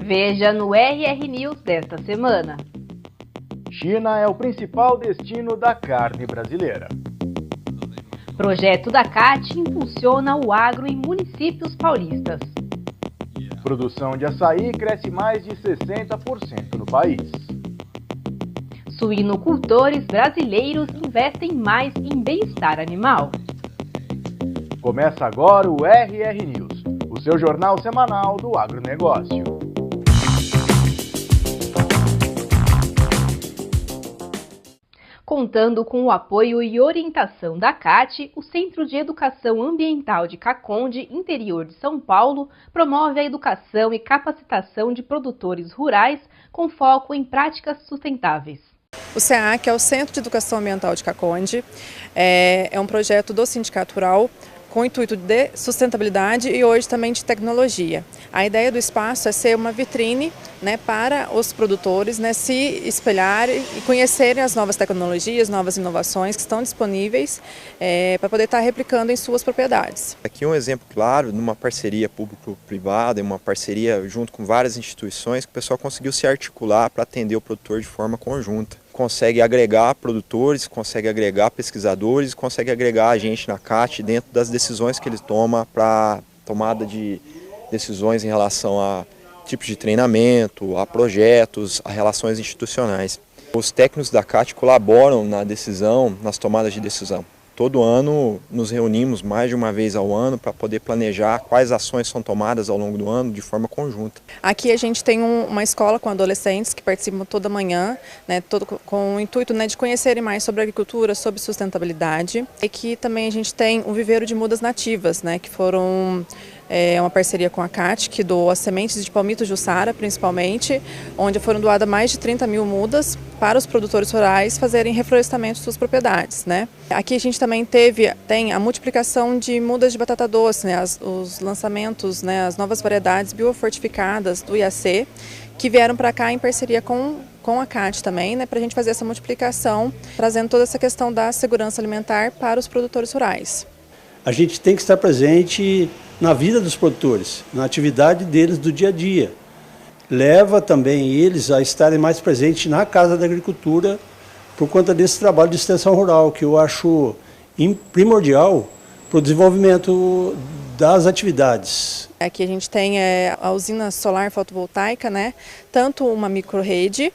Veja no RR News desta semana. China é o principal destino da carne brasileira. Projeto da CAT impulsiona o agro em municípios paulistas. Produção de açaí cresce mais de 60% no país. Suinocultores brasileiros investem mais em bem-estar animal. Começa agora o RR News, o seu jornal semanal do agronegócio. Contando com o apoio e orientação da CAT, o Centro de Educação Ambiental de Caconde, interior de São Paulo, promove a educação e capacitação de produtores rurais com foco em práticas sustentáveis. O CEAC é o Centro de Educação Ambiental de Caconde, é um projeto do Sindicato Rural com o intuito de sustentabilidade e hoje também de tecnologia. A ideia do espaço é ser uma vitrine, para os produtores, se espelharem e conhecerem as novas tecnologias, novas inovações que estão disponíveis para poder estar replicando em suas propriedades. Aqui um exemplo claro de uma parceria público-privada, uma parceria junto com várias instituições que o pessoal conseguiu se articular para atender o produtor de forma conjunta. Consegue agregar produtores, consegue agregar pesquisadores, consegue agregar a gente na CAT dentro das decisões que ele toma para tomada de decisões em relação a tipos de treinamento, a projetos, a relações institucionais. Os técnicos da CAT colaboram na decisão, nas tomadas de decisão. Todo ano nos reunimos mais de uma vez ao ano para poder planejar quais ações são tomadas ao longo do ano de forma conjunta. Aqui a gente tem uma escola com adolescentes que participam toda manhã, com o intuito de conhecerem mais sobre agricultura, sobre sustentabilidade. E aqui também a gente tem um viveiro de mudas nativas, que foram uma parceria com a CAT, que doou as sementes de palmito jussara, principalmente, onde foram doadas mais de 30 mil mudas para os produtores rurais fazerem reflorestamento de suas propriedades. Aqui a gente também tem a multiplicação de mudas de batata doce, os lançamentos, as novas variedades biofortificadas do IAC, que vieram para cá em parceria com a CAT também, para a gente fazer essa multiplicação, trazendo toda essa questão da segurança alimentar para os produtores rurais. A gente tem que estar presente na vida dos produtores, na atividade deles do dia a dia. Leva também eles a estarem mais presentes na Casa da Agricultura por conta desse trabalho de extensão rural, que eu acho primordial para o desenvolvimento das atividades. Aqui a gente tem a usina solar fotovoltaica, tanto uma microrrede,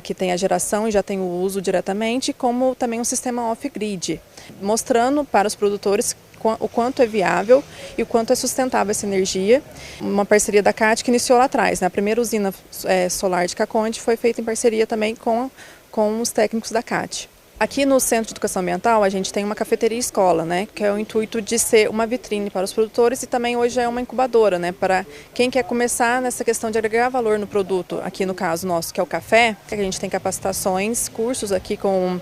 que tem a geração e já tem o uso diretamente, como também um sistema off-grid, mostrando para os produtores o quanto é viável e o quanto é sustentável essa energia. Uma parceria da CAT que iniciou lá atrás. A primeira usina solar de Caconde foi feita em parceria também com os técnicos da CAT. Aqui no Centro de Educação Ambiental a gente tem uma cafeteria escola, que é o intuito de ser uma vitrine para os produtores e também hoje é uma incubadora, para quem quer começar nessa questão de agregar valor no produto. Aqui no caso nosso, que é o café, a gente tem capacitações, cursos aqui com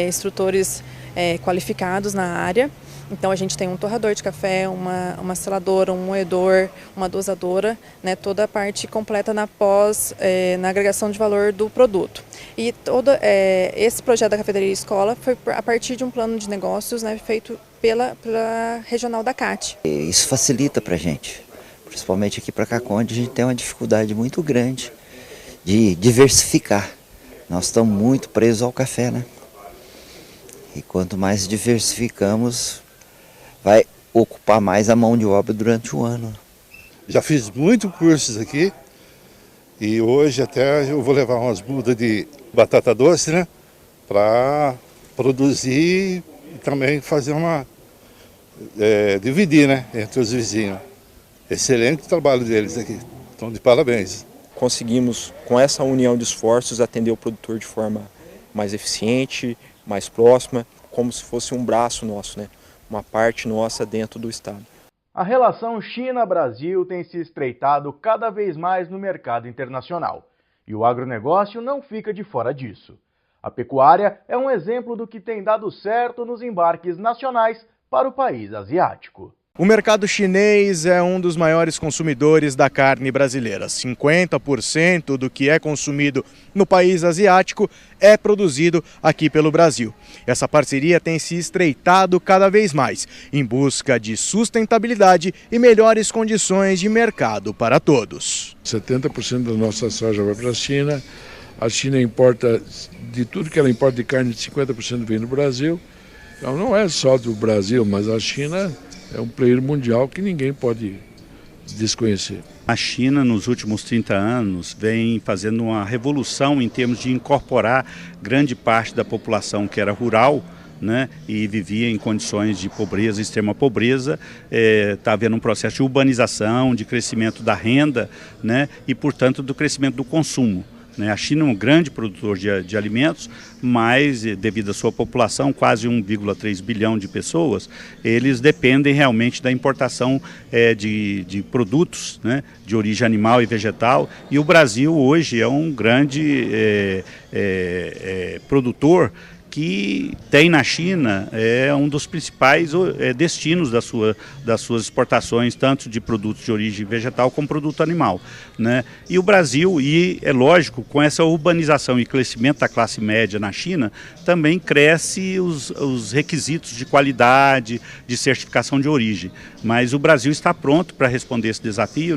instrutores qualificados na área. Então a gente tem um torrador de café, uma seladora, um moedor, uma dosadora, toda a parte completa na agregação de valor do produto. E todo esse projeto da cafeteria escola foi a partir de um plano de negócios feito pela regional da CAT. Isso facilita para a gente, principalmente aqui para Caconde, a gente tem uma dificuldade muito grande de diversificar. Nós estamos muito presos ao café, E quanto mais diversificamos, vai ocupar mais a mão de obra durante o ano. Já fiz muitos cursos aqui e hoje até eu vou levar umas mudas de batata doce, para produzir e também fazer dividir, entre os vizinhos. Excelente trabalho deles aqui, estão de parabéns. Conseguimos, com essa união de esforços, atender o produtor de forma mais eficiente, mais próxima, como se fosse um braço nosso, uma parte nossa dentro do Estado. A relação China-Brasil tem se estreitado cada vez mais no mercado internacional. E o agronegócio não fica de fora disso. A pecuária é um exemplo do que tem dado certo nos embarques nacionais para o país asiático. O mercado chinês é um dos maiores consumidores da carne brasileira. 50% do que é consumido no país asiático é produzido aqui pelo Brasil. Essa parceria tem se estreitado cada vez mais, em busca de sustentabilidade e melhores condições de mercado para todos. 70% da nossa soja vai para a China. A China importa, de tudo que ela importa de carne, 50% vem do Brasil. Então não é só do Brasil, mas a China é um player mundial que ninguém pode desconhecer. A China, nos últimos 30 anos, vem fazendo uma revolução em termos de incorporar grande parte da população que era rural, né, e vivia em condições de pobreza, extrema pobreza. Está havendo um processo de urbanização, de crescimento da renda, né, e, portanto, do crescimento do consumo. A China é um grande produtor de alimentos, mas devido à sua população, quase 1,3 bilhão de pessoas, eles dependem realmente da importação de produtos, né, de origem animal e vegetal. E o Brasil hoje é um grande produtor que tem na China um dos principais destinos das suas exportações, tanto de produtos de origem vegetal como produto animal, né? E o Brasil, e é lógico, com essa urbanização e crescimento da classe média na China, também cresce os requisitos de qualidade, de certificação de origem. Mas o Brasil está pronto para responder esse desafio.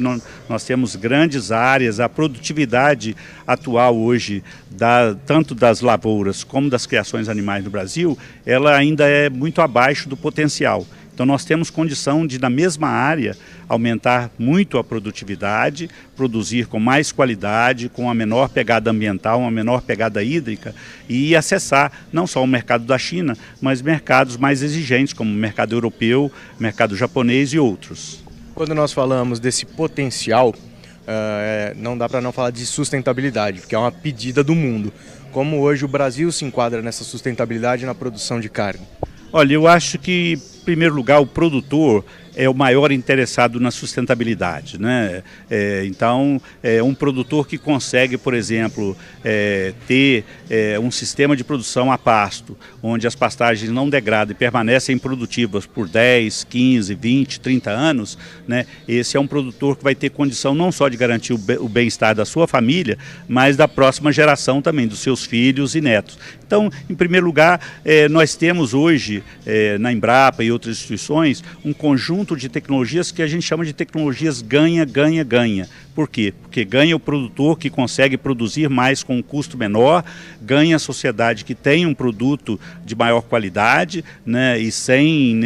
Nós temos grandes áreas, a produtividade atual hoje, tanto das lavouras como das criações animais no Brasil, ela ainda é muito abaixo do potencial. Então nós temos condição de, na mesma área, aumentar muito a produtividade, produzir com mais qualidade, com uma menor pegada ambiental, uma menor pegada hídrica, e acessar não só o mercado da China, mas mercados mais exigentes, como o mercado europeu, mercado japonês e outros. Quando nós falamos desse potencial, não dá para não falar de sustentabilidade, porque é uma pedida do mundo. Como hoje o Brasil se enquadra nessa sustentabilidade na produção de carne? Olha, eu acho que, em primeiro lugar, o produtor é o maior interessado na sustentabilidade, né? Então, um produtor que consegue, por exemplo, ter um sistema de produção a pasto, onde as pastagens não degradam e permanecem produtivas por 10, 15, 20, 30 anos, né? Esse é um produtor que vai ter condição não só de garantir o bem-estar da sua família, mas da próxima geração também, dos seus filhos e netos. Então, em primeiro lugar, nós temos hoje, na Embrapa e outras instituições, um conjunto de tecnologias que a gente chama de tecnologias ganha, ganha, ganha. Por quê? Porque ganha o produtor que consegue produzir mais com um custo menor, ganha a sociedade que tem um produto de maior qualidade, né, e sem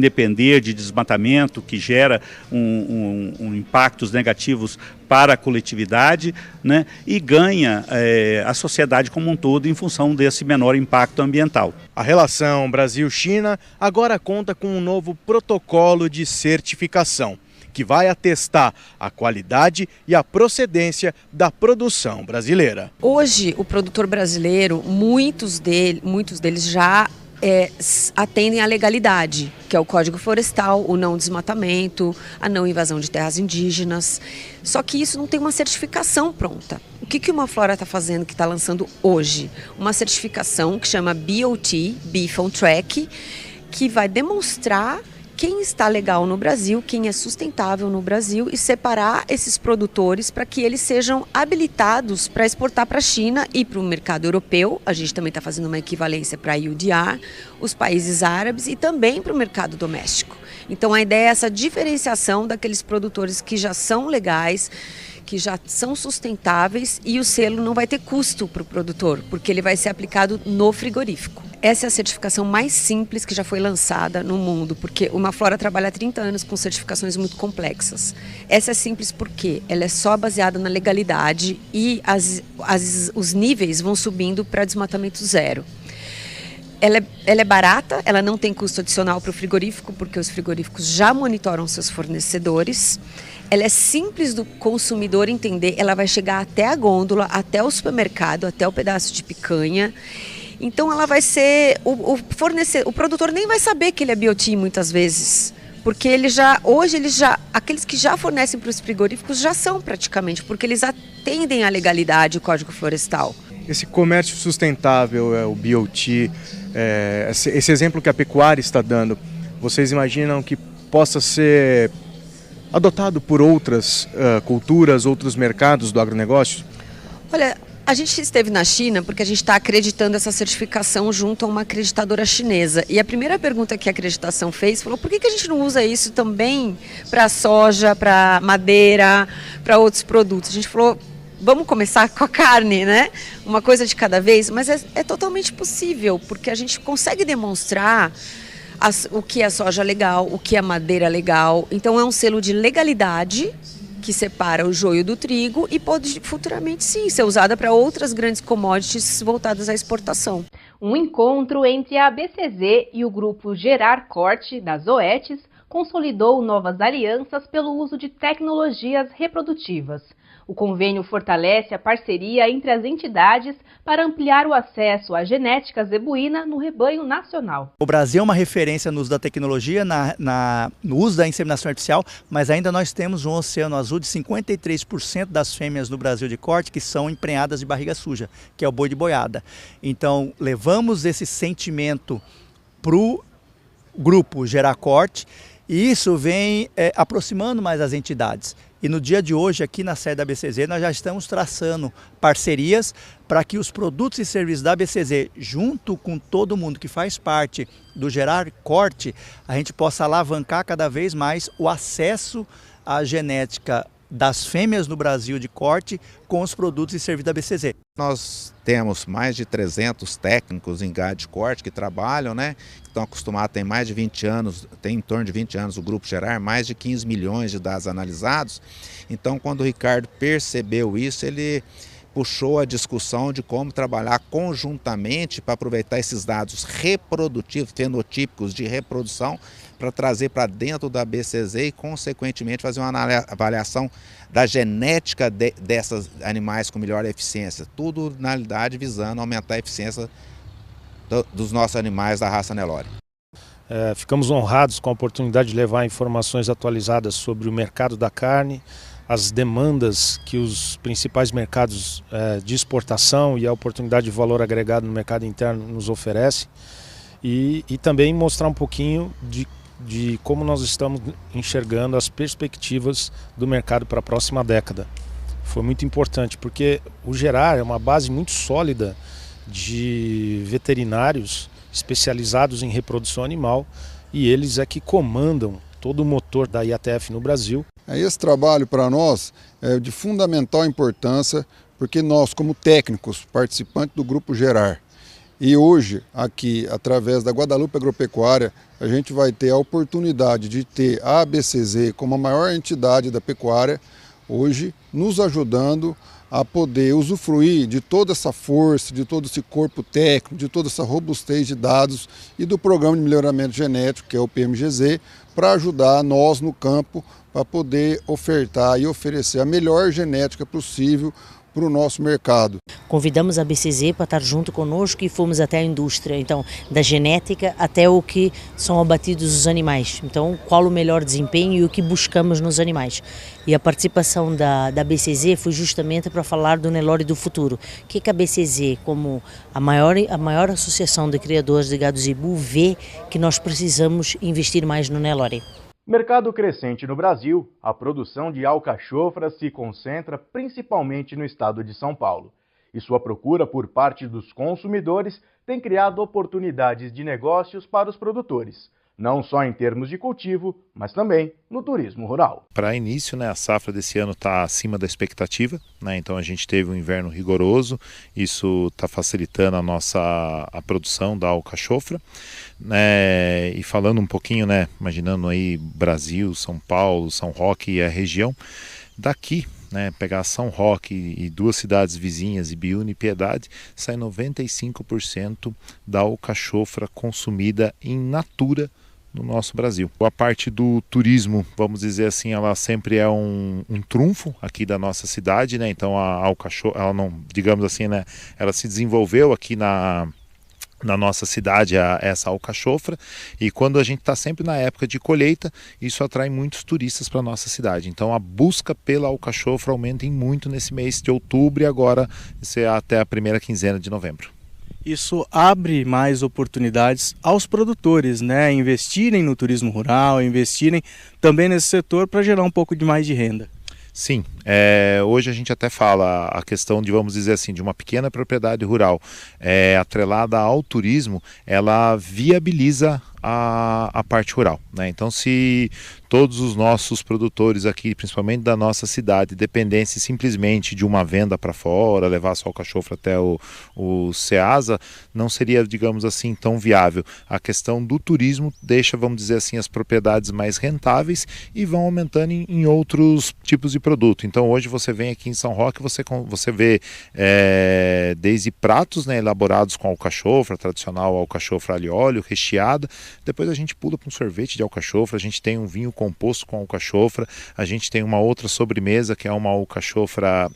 depender de desmatamento, que gera impactos negativos para a coletividade, né, e ganha a sociedade como um todo em função desse menor impacto ambiental. A relação Brasil-China agora conta com um novo protocolo de certificação, que vai atestar a qualidade e a procedência da produção brasileira. Hoje, o produtor brasileiro, muitos deles já atendem à legalidade, que é o Código Florestal, o não desmatamento, a não invasão de terras indígenas. Só que isso não tem uma certificação pronta. O que uma Flora está fazendo, que está lançando hoje? Uma certificação que chama BOT, Beef on Track, que vai demonstrar quem está legal no Brasil, quem é sustentável no Brasil, e separar esses produtores para que eles sejam habilitados para exportar para a China e para o mercado europeu. A gente também está fazendo uma equivalência para a UDR, os países árabes, e também para o mercado doméstico. Então a ideia é essa diferenciação daqueles produtores que já são legais, que já são sustentáveis, e o selo não vai ter custo para o produtor, porque ele vai ser aplicado no frigorífico. Essa é a certificação mais simples que já foi lançada no mundo, porque uma Flora trabalha há 30 anos com certificações muito complexas. Essa é simples porque ela é só baseada na legalidade e os níveis vão subindo para desmatamento zero. Ela é barata, ela não tem custo adicional para o frigorífico, porque os frigoríficos já monitoram seus fornecedores. Ela é simples do consumidor entender, ela vai chegar até a gôndola, até o supermercado, até o pedaço de picanha. Então ela vai ser, o produtor nem vai saber que ele é BOT muitas vezes, porque aqueles que já fornecem para os frigoríficos já são praticamente, porque eles atendem à legalidade, o Código Florestal. Esse comércio sustentável, o BOT, esse exemplo que a pecuária está dando, vocês imaginam que possa ser adotado por outras culturas, outros mercados do agronegócio? Olha, a gente esteve na China porque a gente está acreditando essa certificação junto a uma acreditadora chinesa. E a primeira pergunta que a acreditação fez falou: por que a gente não usa isso também para soja, para madeira, para outros produtos? A gente falou: vamos começar com a carne, né? Uma coisa de cada vez, mas é totalmente possível, porque a gente consegue demonstrar o que é soja legal, o que é madeira legal. Então é um selo de legalidade que separa o joio do trigo e pode futuramente sim ser usada para outras grandes commodities voltadas à exportação. Um encontro entre a ABCZ e o grupo Gerar Corte, das Oetes, consolidou novas alianças pelo uso de tecnologias reprodutivas. O convênio fortalece a parceria entre as entidades para ampliar o acesso à genética zebuína no rebanho nacional. O Brasil é uma referência no uso da tecnologia, no uso da inseminação artificial, mas ainda nós temos um oceano azul de 53% das fêmeas no Brasil de corte que são emprenhadas de barriga suja, que é o boi de boiada. Então, levamos esse sentimento para o grupo Gerar Corte e isso vem aproximando mais as entidades. E no dia de hoje, aqui na sede da ABCZ, nós já estamos traçando parcerias para que os produtos e serviços da ABCZ, junto com todo mundo que faz parte do Gerar Corte, a gente possa alavancar cada vez mais o acesso à genética das fêmeas no Brasil de corte com os produtos e serviços da ABCZ. Nós temos mais de 300 técnicos em gado de corte que trabalham, né? Estão acostumados, tem mais de 20 anos, tem em torno de 20 anos o Grupo Gerar, mais de 15 milhões de dados analisados. Então, quando o Ricardo percebeu isso, ele puxou a discussão de como trabalhar conjuntamente para aproveitar esses dados reprodutivos, fenotípicos de reprodução, para trazer para dentro da ABCZ e, consequentemente, fazer uma avaliação da genética desses animais com melhor eficiência. Tudo, na realidade, visando aumentar a eficiência dos nossos animais da raça Nelore. Ficamos honrados com a oportunidade de levar informações atualizadas sobre o mercado da carne, as demandas que os principais mercados de exportação e a oportunidade de valor agregado no mercado interno nos oferece e também mostrar um pouquinho de como nós estamos enxergando as perspectivas do mercado para a próxima década. Foi muito importante porque o Gerar é uma base muito sólida de veterinários especializados em reprodução animal e eles é que comandam todo o motor da IATF no Brasil. Esse trabalho para nós é de fundamental importância porque nós, como técnicos, participantes do Grupo Gerar, e hoje aqui, através da Guadalupe Agropecuária, a gente vai ter a oportunidade de ter a ABCZ como a maior entidade da pecuária, hoje nos ajudando a poder usufruir de toda essa força, de todo esse corpo técnico, de toda essa robustez de dados e do Programa de Melhoramento Genético, que é o PMGZ, para ajudar nós no campo para poder ofertar e oferecer a melhor genética possível para o nosso mercado. Convidamos a ABCZ para estar junto conosco e fomos até a indústria, então, da genética até o que são abatidos os animais. Então, qual o melhor desempenho e o que buscamos nos animais. E a participação da ABCZ foi justamente para falar do Nelore do futuro. O que a ABCZ, como a maior associação de criadores de gado zebu, vê que nós precisamos investir mais no Nelore. Mercado crescente no Brasil, a produção de alcachofra se concentra principalmente no estado de São Paulo. E sua procura por parte dos consumidores tem criado oportunidades de negócios para os produtores, não só em termos de cultivo, mas também no turismo rural. Para início, a safra desse ano está acima da expectativa, então a gente teve um inverno rigoroso, isso está facilitando a produção da alcachofra. E falando um pouquinho, imaginando aí Brasil, São Paulo, São Roque e a região, daqui, pegar São Roque e duas cidades vizinhas, Ibiúna e Piedade, sai 95% da alcachofra consumida in natura no nosso Brasil. A parte do turismo, vamos dizer assim, ela sempre é um trunfo aqui da nossa cidade, então a alcachofra, ela não, digamos assim, ela se desenvolveu aqui na nossa cidade essa alcachofra, e quando a gente está sempre na época de colheita, isso atrai muitos turistas para a nossa cidade. Então a busca pela alcachofra aumenta muito nesse mês de outubro e agora até a primeira quinzena de novembro. Isso abre mais oportunidades aos produtores, né? Investirem no turismo rural, investirem também nesse setor para gerar um pouco de mais de renda. Sim, hoje a gente até fala a questão de, vamos dizer assim, de uma pequena propriedade rural atrelada ao turismo, ela viabiliza a parte rural, né? Então, se todos os nossos produtores aqui, principalmente da nossa cidade, dependessem simplesmente de uma venda para fora, levar só o alcachofra até o Ceasa, não seria, digamos assim, tão viável. A questão do turismo deixa, vamos dizer assim, as propriedades mais rentáveis e vão aumentando em outros tipos de produto. Então, hoje você vem aqui em São Roque, você vê desde pratos, né, elaborados com alcachofra, tradicional alcachofra alho e óleo, recheada. Depois a gente pula para um sorvete de alcachofra, a gente tem um vinho composto com alcachofra, a gente tem uma outra sobremesa que é uma alcachofra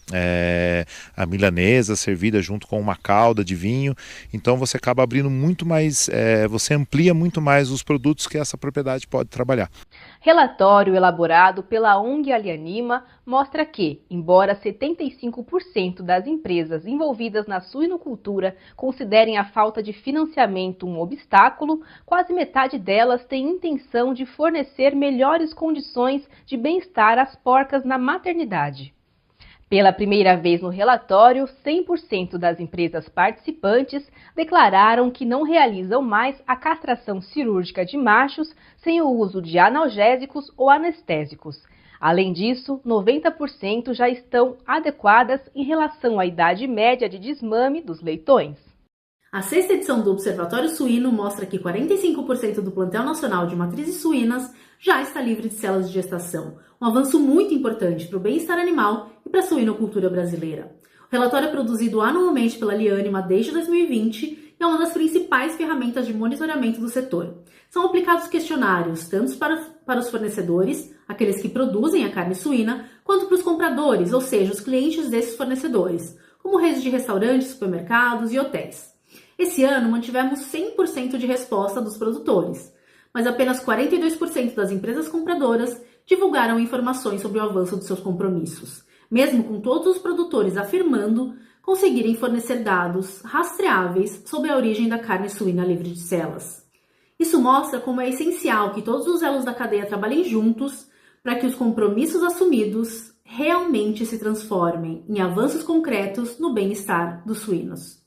a milanesa, servida junto com uma calda de vinho. Então você acaba abrindo muito mais, você amplia muito mais os produtos que essa propriedade pode trabalhar. Relatório elaborado pela ONG Alianima mostra que, embora 75% das empresas envolvidas na suinocultura considerem a falta de financiamento um obstáculo, quase metade delas tem intenção de fornecer melhores condições de bem-estar às porcas na maternidade. Pela primeira vez no relatório, 100% das empresas participantes declararam que não realizam mais a castração cirúrgica de machos sem o uso de analgésicos ou anestésicos. Além disso, 90% já estão adequadas em relação à idade média de desmame dos leitões. A 6ª edição do Observatório Suíno mostra que 45% do plantel nacional de matrizes suínas já está livre de células de gestação, um avanço muito importante para o bem-estar animal e para a suinocultura brasileira. O relatório é produzido anualmente pela Alianima desde 2020 e é uma das principais ferramentas de monitoramento do setor. São aplicados questionários tanto para os fornecedores, aqueles que produzem a carne suína, quanto para os compradores, ou seja, os clientes desses fornecedores, como redes de restaurantes, supermercados e hotéis. Esse ano mantivemos 100% de resposta dos produtores, mas apenas 42% das empresas compradoras divulgaram informações sobre o avanço dos seus compromissos, mesmo com todos os produtores afirmando conseguirem fornecer dados rastreáveis sobre a origem da carne suína livre de células. Isso mostra como é essencial que todos os elos da cadeia trabalhem juntos para que os compromissos assumidos realmente se transformem em avanços concretos no bem-estar dos suínos.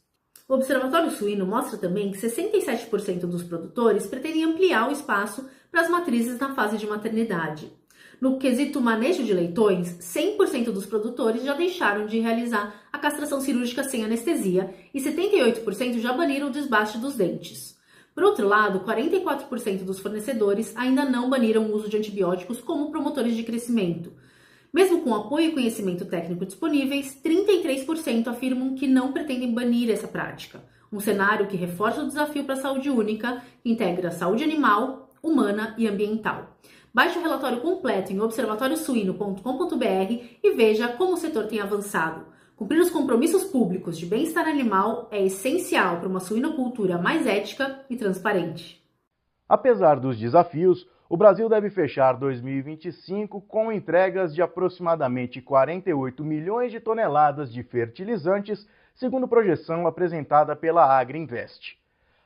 O Observatório Suíno mostra também que 67% dos produtores pretendem ampliar o espaço para as matrizes na fase de maternidade. No quesito manejo de leitões, 100% dos produtores já deixaram de realizar a castração cirúrgica sem anestesia e 78% já baniram o desbaste dos dentes. Por outro lado, 44% dos fornecedores ainda não baniram o uso de antibióticos como promotores de crescimento. Mesmo com apoio e conhecimento técnico disponíveis, 33% afirmam que não pretendem banir essa prática. Um cenário que reforça o desafio para a saúde única, que integra a saúde animal, humana e ambiental. Baixe o relatório completo em observatóriosuino.com.br e veja como o setor tem avançado. Cumprir os compromissos públicos de bem-estar animal é essencial para uma suinocultura mais ética e transparente. Apesar dos desafios, o Brasil deve fechar 2025 com entregas de aproximadamente 48 milhões de toneladas de fertilizantes, segundo projeção apresentada pela Agriinvest.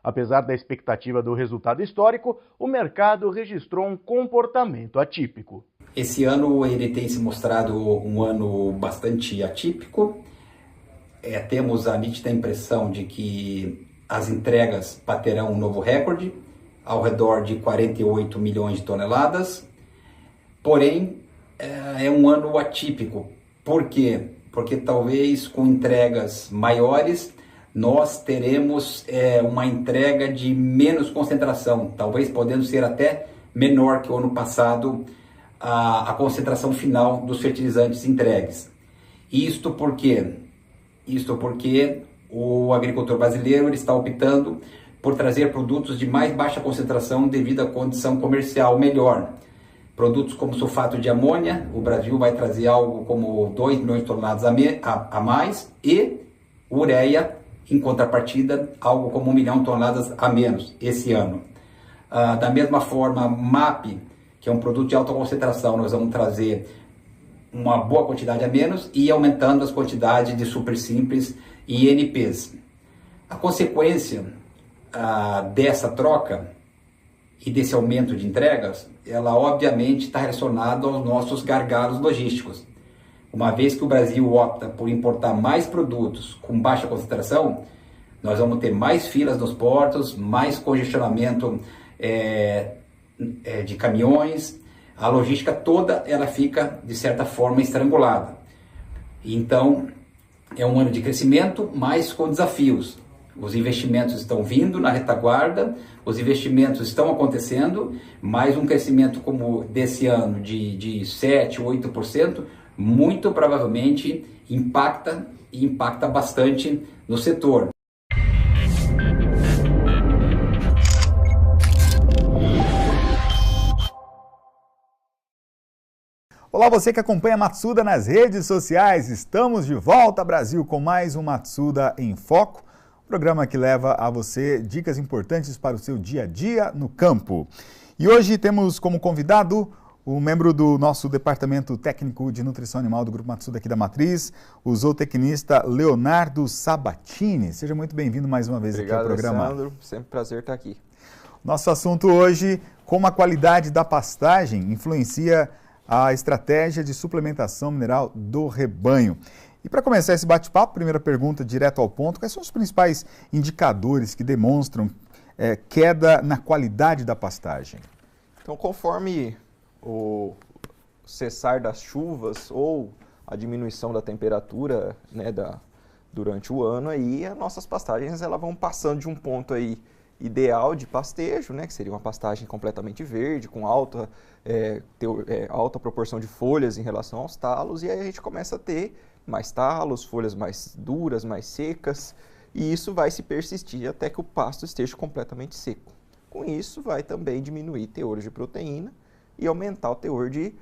Apesar da expectativa do resultado histórico, o mercado registrou um comportamento atípico. Esse ano ele tem se mostrado um ano bastante atípico. Temos a nítida impressão de que as entregas baterão um novo recorde, ao redor de 48 milhões de toneladas. Porém, é um ano atípico. Por quê? Porque talvez com entregas maiores nós teremos uma entrega de menos concentração, talvez podendo ser até menor que o ano passado a concentração final dos fertilizantes entregues. Isto por quê? Isto porque o agricultor brasileiro ele está optando por trazer produtos de mais baixa concentração devido à condição comercial melhor. Produtos como sulfato de amônia, o Brasil vai trazer algo como 2 milhões de toneladas a mais, e ureia, em contrapartida, algo como 1 milhão de toneladas a menos esse ano. Da mesma forma, MAP, que é um produto de alta concentração, nós vamos trazer uma boa quantidade a menos e aumentando as quantidades de super simples e NPs. A consequência dessa troca e desse aumento de entregas, ela obviamente está relacionada aos nossos gargalos logísticos. Uma vez que o Brasil opta por importar mais produtos com baixa concentração, nós vamos ter mais filas nos portos, mais congestionamento de caminhões, a logística toda ela fica, de certa forma, estrangulada. Então, é um ano de crescimento, mas com desafios. Os investimentos estão vindo na retaguarda, os investimentos estão acontecendo, mas um crescimento como desse ano de 7%, 8%, muito provavelmente impacta bastante no setor. Olá, você que acompanha a Matsuda nas redes sociais. Estamos de volta, Brasil, com mais um Matsuda em Foco, programa que leva a você dicas importantes para o seu dia a dia no campo. E hoje temos como convidado o membro do nosso Departamento Técnico de Nutrição Animal do Grupo Matsuda aqui da Matriz, o zootecnista Leonardo Sabatini. Seja muito bem-vindo mais uma vez. Obrigado, aqui ao programa. Alessandro. Sempre um prazer estar aqui. Nosso assunto hoje, como a qualidade da pastagem influencia a estratégia de suplementação mineral do rebanho. E para começar esse bate-papo, primeira pergunta direto ao ponto, quais são os principais indicadores que demonstram queda na qualidade da pastagem? Então, conforme o cessar das chuvas ou a diminuição da temperatura, né, durante o ano, aí as nossas pastagens elas vão passando de um ponto aí ideal de pastejo, né, que seria uma pastagem completamente verde, com alta proporção de folhas em relação aos talos, e aí a gente começa a ter mais talos, folhas mais duras, mais secas, e isso vai se persistir até que o pasto esteja completamente seco. Com isso, vai também diminuir teores de proteína e aumentar o teor de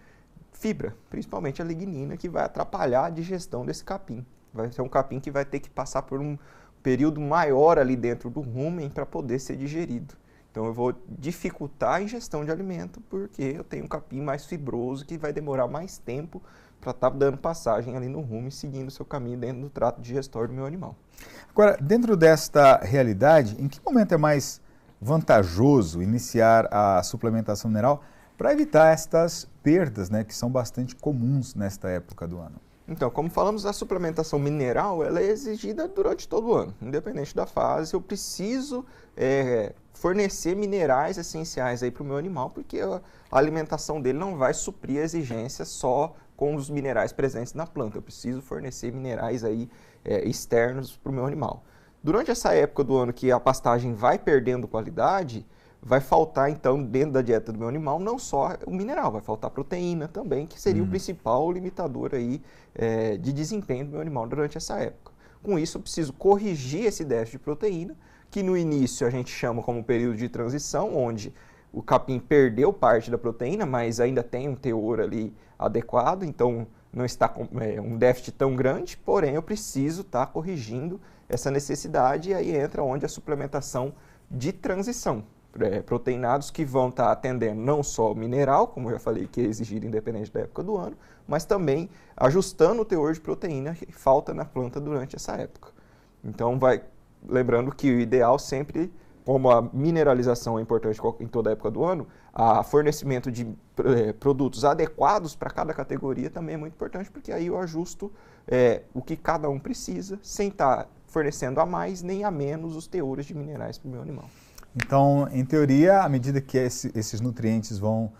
fibra, principalmente a lignina, que vai atrapalhar a digestão desse capim. Vai ser um capim que vai ter que passar por um período maior ali dentro do rumen para poder ser digerido. Então eu vou dificultar a ingestão de alimento porque eu tenho um capim mais fibroso que vai demorar mais tempo para estar dando passagem ali no rumen, seguindo o seu caminho dentro do trato digestório do meu animal. Agora, dentro desta realidade, em que momento é mais vantajoso iniciar a suplementação mineral para evitar estas perdas, né, que são bastante comuns nesta época do ano? Então, como falamos, a suplementação mineral ela é exigida durante todo o ano. Independente da fase, eu preciso fornecer minerais essenciais para o meu animal, porque a alimentação dele não vai suprir a exigência só com os minerais presentes na planta. Eu preciso fornecer minerais externos para o meu animal. Durante essa época do ano que a pastagem vai perdendo qualidade, vai faltar, então, dentro da dieta do meu animal, não só o mineral, vai faltar proteína também, que seria o principal limitador aí, de desempenho do meu animal durante essa época. Com isso, eu preciso corrigir esse déficit de proteína, que no início a gente chama como período de transição, onde o capim perdeu parte da proteína, mas ainda tem um teor ali adequado, então não está com um déficit tão grande, porém eu preciso estar corrigindo essa necessidade, e aí entra onde a suplementação de transição. Proteinados que vão estar atendendo não só o mineral, como eu já falei, que é exigido independente da época do ano, mas também ajustando o teor de proteína que falta na planta durante essa época. Então, lembrando que o ideal sempre, como a mineralização é importante em toda a época do ano, o fornecimento de produtos adequados para cada categoria também é muito importante, porque aí eu ajusto o que cada um precisa, sem estar fornecendo a mais nem a menos os teores de minerais para o meu animal. Então, em teoria, à medida que esses nutrientes vão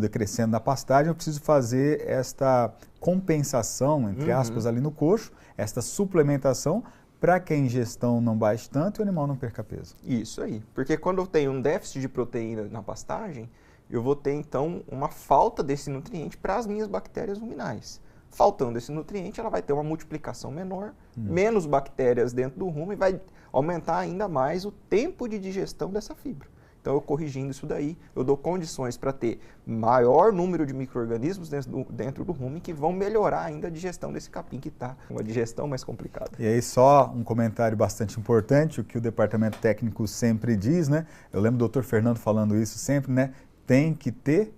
decrescendo na pastagem, eu preciso fazer esta compensação, entre aspas, ali no coxo, esta suplementação, para que a ingestão não baixe tanto e o animal não perca peso. Isso aí, porque quando eu tenho um déficit de proteína na pastagem, eu vou ter, então, uma falta desse nutriente para as minhas bactérias ruminais. Faltando esse nutriente, ela vai ter uma multiplicação menor, menos bactérias dentro do rumen e vai aumentar ainda mais o tempo de digestão dessa fibra. Então, eu corrigindo isso daí, eu dou condições para ter maior número de micro-organismos dentro do rumen que vão melhorar ainda a digestão desse capim que está com uma digestão mais complicada. E aí só um comentário bastante importante, o que o departamento técnico sempre diz, né? Eu lembro do Dr. Fernando falando isso sempre, né? Tem que ter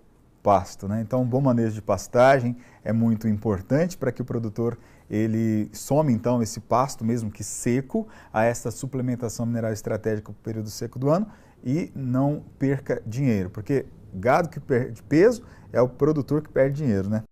pasto, né? Então, um bom manejo de pastagem é muito importante para que o produtor ele some então esse pasto, mesmo que seco, a essa suplementação mineral estratégica para o período seco do ano e não perca dinheiro, porque gado que perde peso é o produtor que perde dinheiro, né?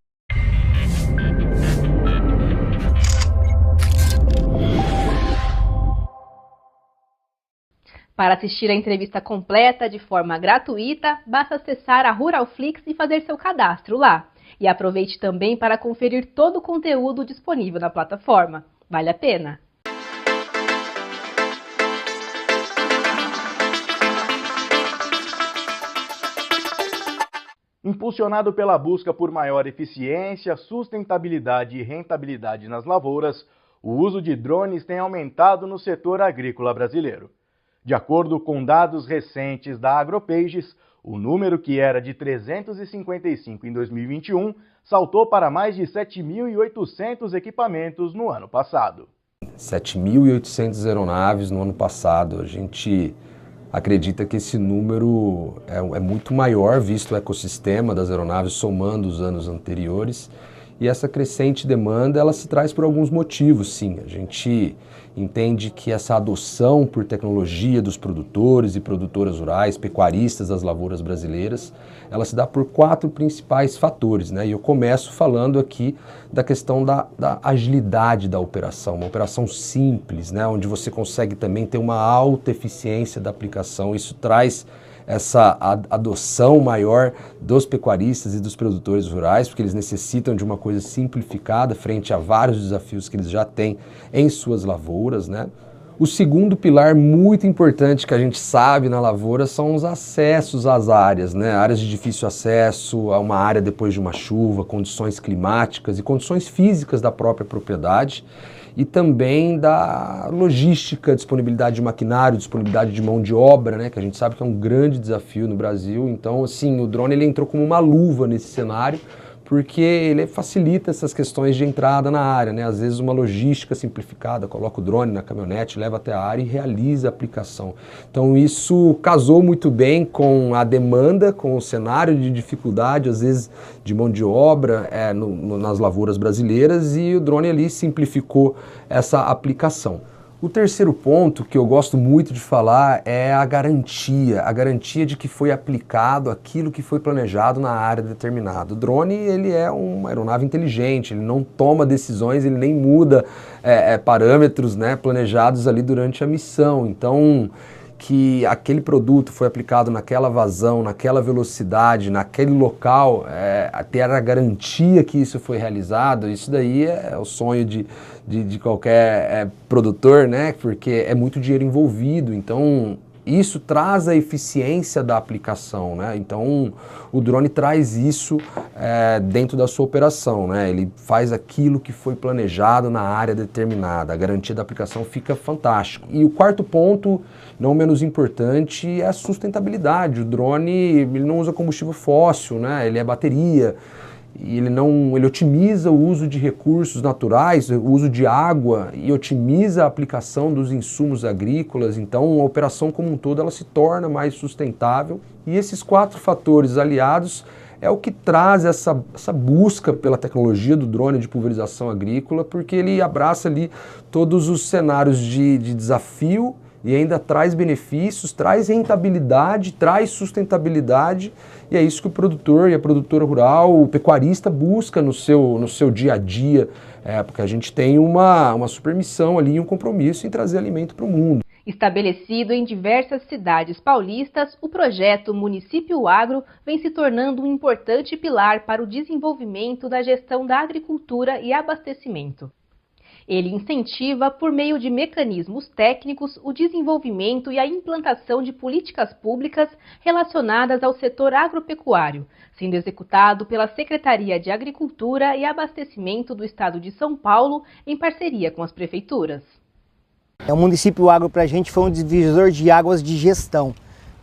Para assistir a entrevista completa de forma gratuita, basta acessar a Ruralflix e fazer seu cadastro lá. E aproveite também para conferir todo o conteúdo disponível na plataforma. Vale a pena! Impulsionado pela busca por maior eficiência, sustentabilidade e rentabilidade nas lavouras, o uso de drones tem aumentado no setor agrícola brasileiro. De acordo com dados recentes da AgroPages, o número que era de 355 em 2021 saltou para mais de 7.800 equipamentos no ano passado. 7.800 aeronaves no ano passado. A gente acredita que esse número é muito maior, visto o ecossistema das aeronaves somando os anos anteriores. E essa crescente demanda, ela se traz por alguns motivos, sim. A gente entende que essa adoção por tecnologia dos produtores e produtoras rurais, pecuaristas das lavouras brasileiras, ela se dá por 4 principais fatores, né? E eu começo falando aqui da questão da agilidade da operação, uma operação simples, né? Onde você consegue também ter uma alta eficiência da aplicação. Isso traz essa adoção maior dos pecuaristas e dos produtores rurais, porque eles necessitam de uma coisa simplificada frente a vários desafios que eles já têm em suas lavouras, né? O segundo pilar muito importante que a gente sabe na lavoura são os acessos às áreas, né? Áreas de difícil acesso a uma área depois de uma chuva, condições climáticas e condições físicas da própria propriedade. E também da logística, disponibilidade de maquinário, disponibilidade de mão de obra, né, que a gente sabe que é um grande desafio no Brasil. Então, assim, o drone ele entrou como uma luva nesse cenário, porque ele facilita essas questões de entrada na área, né? Às vezes uma logística simplificada, coloca o drone na caminhonete, leva até a área e realiza a aplicação. Então isso casou muito bem com a demanda, com o cenário de dificuldade, às vezes de mão de obra nas lavouras brasileiras, e o drone ali simplificou essa aplicação. O terceiro ponto que eu gosto muito de falar é a garantia de que foi aplicado aquilo que foi planejado na área determinada. O drone ele é uma aeronave inteligente, ele não toma decisões, ele nem muda parâmetros, né, planejados ali durante a missão. Então, que aquele produto foi aplicado naquela vazão, naquela velocidade, naquele local, ter a garantia que isso foi realizado, isso daí é o sonho de qualquer produtor, né? Porque é muito dinheiro envolvido, então isso traz a eficiência da aplicação, né? Então o drone traz isso dentro da sua operação, né? Ele faz aquilo que foi planejado na área determinada, a garantia da aplicação fica fantástico. E o quarto ponto, não menos importante, é a sustentabilidade. O drone ele não usa combustível fóssil, né? Ele é bateria. E ele otimiza o uso de recursos naturais, o uso de água, e otimiza a aplicação dos insumos agrícolas. Então a operação como um todo ela se torna mais sustentável, e esses 4 fatores aliados é o que traz essa busca pela tecnologia do drone de pulverização agrícola, porque ele abraça ali todos os cenários de desafio e ainda traz benefícios, traz rentabilidade, traz sustentabilidade, e é isso que o produtor e a produtora rural, o pecuarista busca no seu dia a dia, porque a gente tem uma super missão ali, um compromisso em trazer alimento para o mundo. Estabelecido em diversas cidades paulistas, o projeto Município Agro vem se tornando um importante pilar para o desenvolvimento da gestão da agricultura e abastecimento. Ele incentiva, por meio de mecanismos técnicos, o desenvolvimento e a implantação de políticas públicas relacionadas ao setor agropecuário, sendo executado pela Secretaria de Agricultura e Abastecimento do Estado de São Paulo, em parceria com as prefeituras. O Município Agro para a gente foi um divisor de águas de gestão,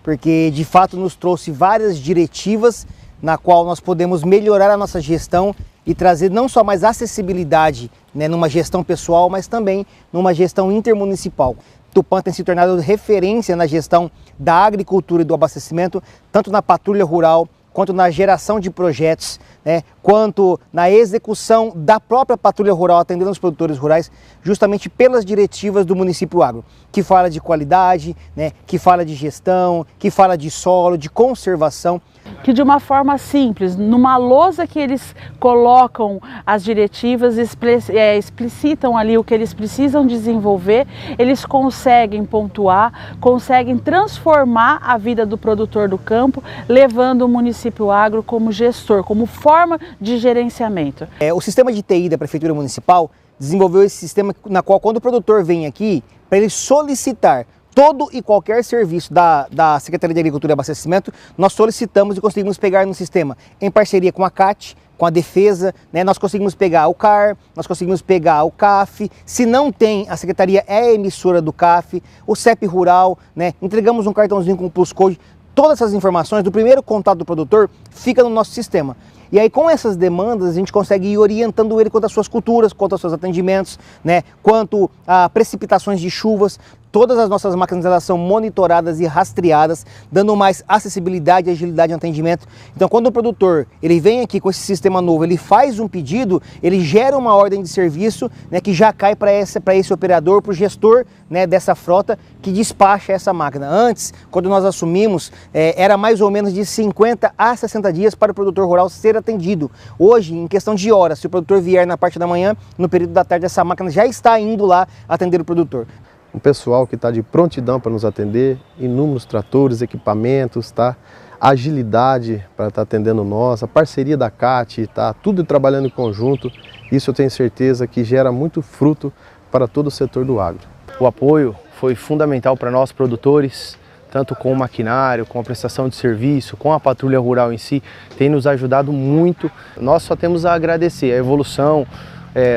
porque de fato nos trouxe várias diretivas na qual nós podemos melhorar a nossa gestão e trazer não só mais acessibilidade, né, numa gestão pessoal, mas também numa gestão intermunicipal. Tupã tem se tornado referência na gestão da agricultura e do abastecimento, tanto na patrulha rural quanto na geração de projetos, né, quanto na execução da própria patrulha rural, atendendo os produtores rurais, justamente pelas diretivas do município agro, que fala de qualidade, né, que fala de gestão, que fala de solo, de conservação. Que de uma forma simples, numa lousa que eles colocam as diretivas, explicitam ali o que eles precisam desenvolver, eles conseguem pontuar, conseguem transformar a vida do produtor do campo, levando o município agro como gestor, como forma de gerenciamento. O sistema de TI da Prefeitura Municipal desenvolveu esse sistema na qual, quando o produtor vem aqui, para ele solicitar todo e qualquer serviço da Secretaria de Agricultura e Abastecimento, nós solicitamos e conseguimos pegar no sistema, em parceria com a CAT, com a Defesa, né? Nós conseguimos pegar o CAR, nós conseguimos pegar o CAF, se não tem, a Secretaria é a emissora do CAF, o CEP Rural, né? Entregamos um cartãozinho com o Plus Code, todas essas informações do primeiro contato do produtor fica no nosso sistema. E aí, com essas demandas, a gente consegue ir orientando ele quanto às suas culturas, quanto aos seus atendimentos, né? Quanto a precipitações de chuvas. Todas as nossas máquinas elas são monitoradas e rastreadas, dando mais acessibilidade e agilidade no atendimento. Então, quando o produtor ele vem aqui com esse sistema novo, ele faz um pedido, ele gera uma ordem de serviço, né, que já cai para esse operador, para o gestor, né, dessa frota que despacha essa máquina. Antes, quando nós assumimos, era mais ou menos de 50 a 60 dias para o produtor rural ser atendido. Hoje, em questão de horas, se o produtor vier na parte da manhã, no período da tarde, essa máquina já está indo lá atender o produtor. Um pessoal que está de prontidão para nos atender, inúmeros tratores, equipamentos, tá? Agilidade para estar atendendo nós, a parceria da CAT, tá? Tudo trabalhando em conjunto. Isso eu tenho certeza que gera muito fruto para todo o setor do agro. O apoio foi fundamental para nós produtores, tanto com o maquinário, com a prestação de serviço, com a patrulha rural em si, tem nos ajudado muito. Nós só temos a agradecer a evolução,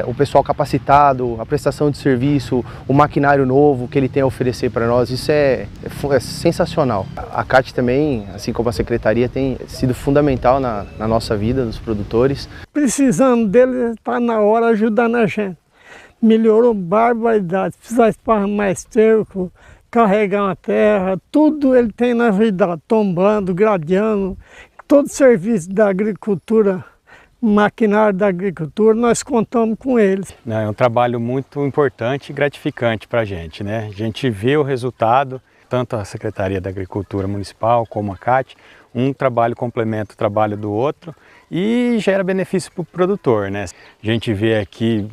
o pessoal capacitado, a prestação de serviço, o maquinário novo que ele tem a oferecer para nós, isso é sensacional. A CAT também, assim como a Secretaria, tem sido fundamental na nossa vida, dos produtores. Precisando dele, está na hora ajudando a gente. Melhorou barbaridade, precisa esparrar mais cerco, carregar uma terra, tudo ele tem na vida, tombando, gradeando, todo serviço da agricultura, maquinário da agricultura, nós contamos com eles. É um trabalho muito importante e gratificante para a gente, né? A gente vê o resultado, tanto a Secretaria da Agricultura Municipal como a CAT, um trabalho complementa o trabalho do outro e gera benefício para o produtor, né? A gente vê aqui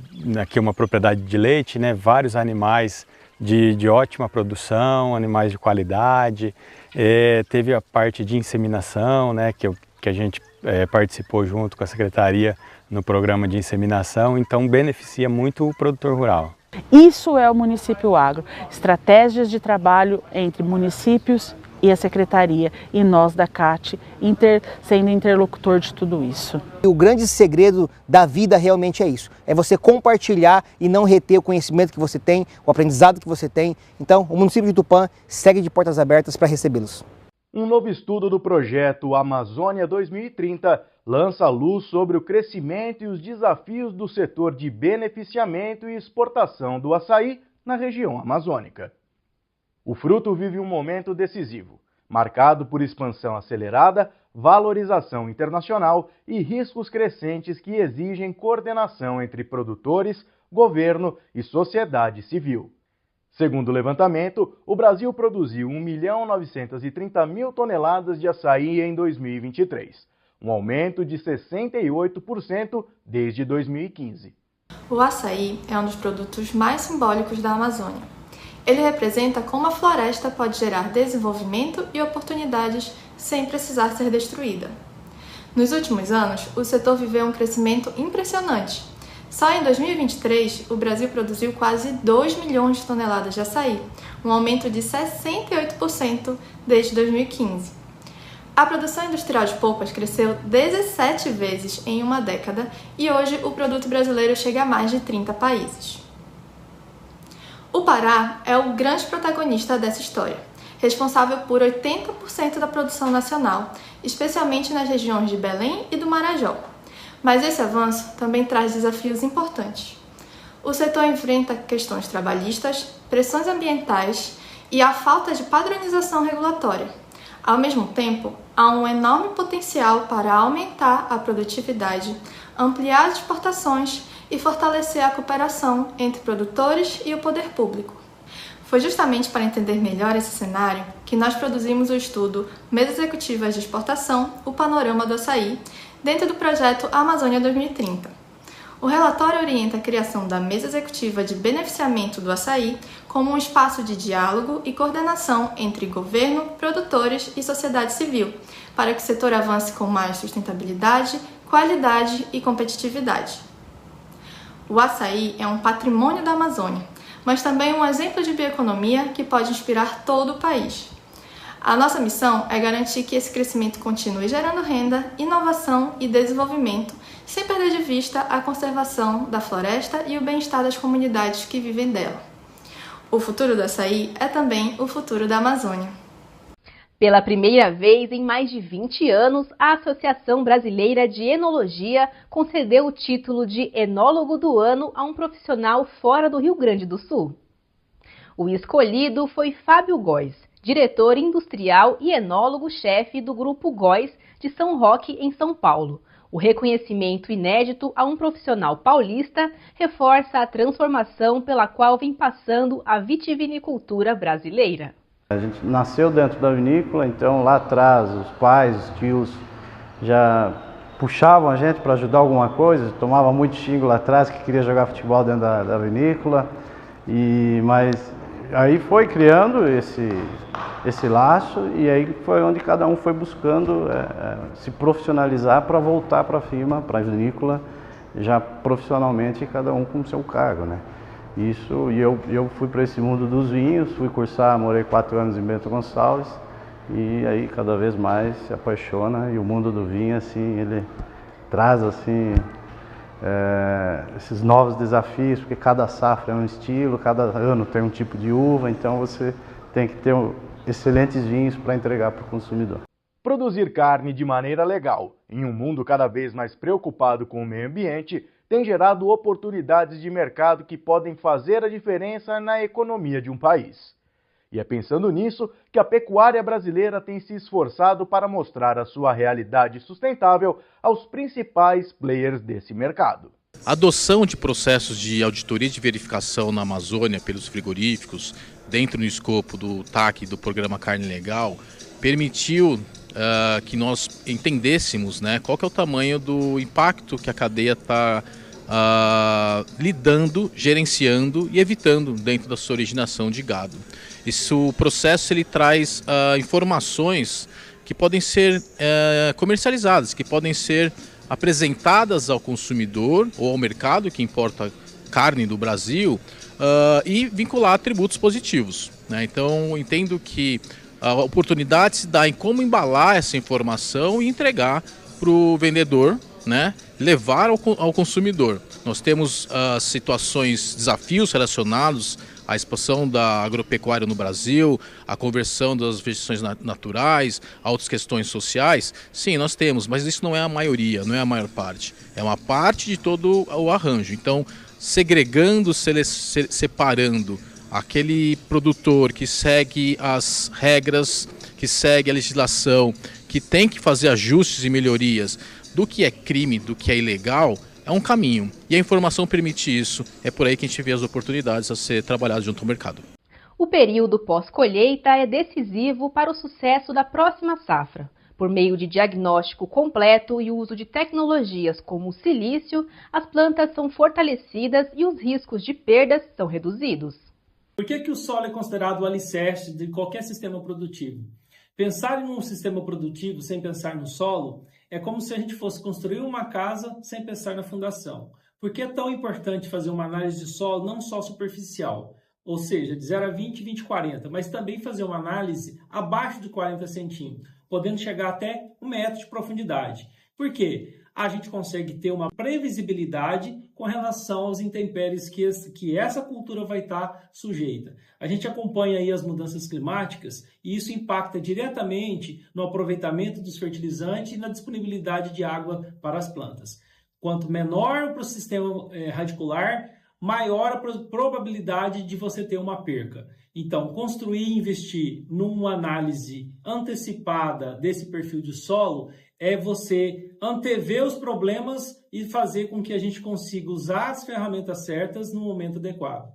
uma propriedade de leite, né? Vários animais de ótima produção, animais de qualidade, teve a parte de inseminação, né? Que a gente participou junto com a Secretaria no programa de inseminação, então beneficia muito o produtor rural. Isso é o município agro, estratégias de trabalho entre municípios e a Secretaria e nós da CAT, sendo interlocutor de tudo isso. O grande segredo da vida realmente é isso, é você compartilhar e não reter o conhecimento que você tem, o aprendizado que você tem. Então, o município de Tupã segue de portas abertas para recebê-los. Um novo estudo do projeto Amazônia 2030 lança luz sobre o crescimento e os desafios do setor de beneficiamento e exportação do açaí na região amazônica. O fruto vive um momento decisivo, marcado por expansão acelerada, valorização internacional e riscos crescentes que exigem coordenação entre produtores, governo e sociedade civil. Segundo o levantamento, o Brasil produziu 1.930.000 toneladas de açaí em 2023, um aumento de 68% desde 2015. O açaí é um dos produtos mais simbólicos da Amazônia. Ele representa como a floresta pode gerar desenvolvimento e oportunidades sem precisar ser destruída. Nos últimos anos, o setor viveu um crescimento impressionante. Só em 2023, o Brasil produziu quase 2 milhões de toneladas de açaí, um aumento de 68% desde 2015. A produção industrial de polpas cresceu 17 vezes em uma década e hoje o produto brasileiro chega a mais de 30 países. O Pará é o grande protagonista dessa história, responsável por 80% da produção nacional, especialmente nas regiões de Belém e do Marajó. Mas esse avanço também traz desafios importantes. O setor enfrenta questões trabalhistas, pressões ambientais e a falta de padronização regulatória, Ao mesmo tempo, há um enorme potencial para aumentar a produtividade, ampliar as exportações e fortalecer a cooperação entre produtores e o poder público. Foi justamente para entender melhor esse cenário que nós produzimos o estudo Mesas Executivas de Exportação, o Panorama do Açaí, dentro do projeto Amazônia 2030. O relatório orienta a criação da Mesa Executiva de Beneficiamento do Açaí como um espaço de diálogo e coordenação entre governo, produtores e sociedade civil, para que o setor avance com mais sustentabilidade, qualidade e competitividade. O açaí é um patrimônio da Amazônia, mas também um exemplo de bioeconomia que pode inspirar todo o país. A nossa missão é garantir que esse crescimento continue gerando renda, inovação e desenvolvimento, sem perder de vista a conservação da floresta e o bem-estar das comunidades que vivem dela. O futuro do açaí é também o futuro da Amazônia. Pela primeira vez em mais de 20 anos, a Associação Brasileira de Enologia concedeu o título de Enólogo do Ano a um profissional fora do Rio Grande do Sul. O escolhido foi Fábio Góes, diretor industrial e enólogo-chefe do Grupo Góes de São Roque, em São Paulo. O reconhecimento inédito a um profissional paulista reforça a transformação pela qual vem passando a vitivinicultura brasileira. A gente nasceu dentro da vinícola, então lá atrás os pais, os tios já puxavam a gente para ajudar alguma coisa, tomava muito xingo lá atrás que queria jogar futebol dentro da vinícola, mas aí foi criando esse laço e aí foi onde cada um foi buscando se profissionalizar para voltar para a firma, para a vinícola, já profissionalmente, cada um com o seu cargo, né? Isso, e eu fui para esse mundo dos vinhos, fui cursar, morei 4 anos em Bento Gonçalves e aí cada vez mais se apaixona, e o mundo do vinho, assim, ele traz, assim, esses novos desafios, porque cada safra é um estilo, cada ano tem um tipo de uva, então você tem que ter excelentes vinhos para entregar para o consumidor. Produzir carne de maneira legal, em um mundo cada vez mais preocupado com o meio ambiente, tem gerado oportunidades de mercado que podem fazer a diferença na economia de um país. E é pensando nisso que a pecuária brasileira tem se esforçado para mostrar a sua realidade sustentável aos principais players desse mercado. A adoção de processos de auditoria e de verificação na Amazônia pelos frigoríficos, dentro do escopo do TAC, do Programa Carne Legal, permitiu que nós entendêssemos, né, qual que é o tamanho do impacto que a cadeia está lidando, gerenciando e evitando dentro da sua originação de gado. O processo ele traz informações que podem ser comercializadas, que podem ser apresentadas ao consumidor ou ao mercado que importa carne do Brasil e vincular atributos positivos, né? Então, entendo que a oportunidade se dá em como embalar essa informação e entregar para o vendedor, né, levar ao consumidor. Nós temos situações, desafios relacionados à expansão da agropecuária no Brasil, a conversão das vegetações naturais, a outras questões sociais. Sim, nós temos, mas isso não é a maioria, não é a maior parte. É uma parte de todo o arranjo. Então, segregando, separando aquele produtor que segue as regras, que segue a legislação, que tem que fazer ajustes e melhorias do que é crime, do que é ilegal, é um caminho. E a informação permite isso. É por aí que a gente vê as oportunidades a ser trabalhadas junto ao mercado. O período pós-colheita é decisivo para o sucesso da próxima safra. Por meio de diagnóstico completo e uso de tecnologias como o silício, as plantas são fortalecidas e os riscos de perdas são reduzidos. Por que o solo é considerado o alicerce de qualquer sistema produtivo? Pensar em um sistema produtivo sem pensar no solo é como se a gente fosse construir uma casa sem pensar na fundação. Por que é tão importante fazer uma análise de solo não só superficial, ou seja, de 0 a 20, 20 a 40, mas também fazer uma análise abaixo de 40 centímetros, podendo chegar até 1 metro de profundidade. Por quê? A gente consegue ter uma previsibilidade com relação aos intempéries que essa cultura vai estar sujeita. A gente acompanha aí as mudanças climáticas e isso impacta diretamente no aproveitamento dos fertilizantes e na disponibilidade de água para as plantas. Quanto menor para o sistema radicular, maior a probabilidade de você ter uma perca. Então, construir e investir numa análise antecipada desse perfil de solo é você antever os problemas e fazer com que a gente consiga usar as ferramentas certas no momento adequado.